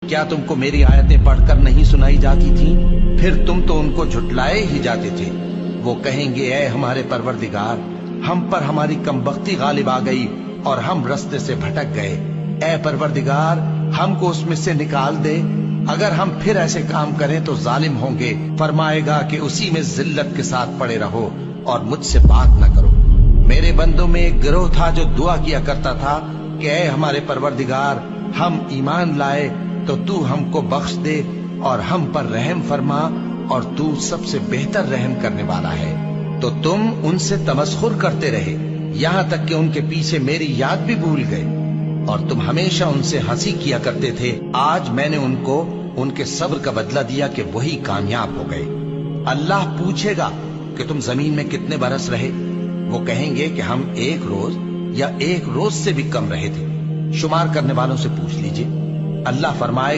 کیا تم کو میری آیتیں پڑھ کر نہیں سنائی جاتی تھیں؟ پھر تم تو ان کو جھٹلائے ہی جاتے تھے۔ وہ کہیں گے اے ہمارے پروردگار، ہم پر ہماری کمبختی غالب آ گئی اور ہم رستے سے بھٹک گئے۔ اے پروردگار، ہم کو اس میں سے نکال دے، اگر ہم پھر ایسے کام کریں تو ظالم ہوں گے۔ فرمائے گا کہ اسی میں ذلت کے ساتھ پڑے رہو اور مجھ سے بات نہ کرو۔ میرے بندوں میں ایک گروہ تھا جو دعا کیا کرتا تھا کہ اے ہمارے پروردگار، ہم ایمان لائے تو تو ہم کو بخش دے اور ہم پر رحم فرما، اور تو سب سے بہتر رحم کرنے والا ہے۔ تو تم ان سے تمسخر کرتے رہے، یہاں تک کہ ان کے پیچھے میری یاد بھی بھول گئے، اور تم ہمیشہ ان سے ہنسی کیا کرتے تھے۔ آج میں نے ان کو ان کے صبر کا بدلہ دیا کہ وہی کامیاب ہو گئے۔ اللہ پوچھے گا کہ تم زمین میں کتنے برس رہے؟ وہ کہیں گے کہ ہم 1 روز یا 1 روز سے بھی کم رہے تھے۔ شمار کرنے والوں سے پوچھ لیجئے۔ اللہ فرمائے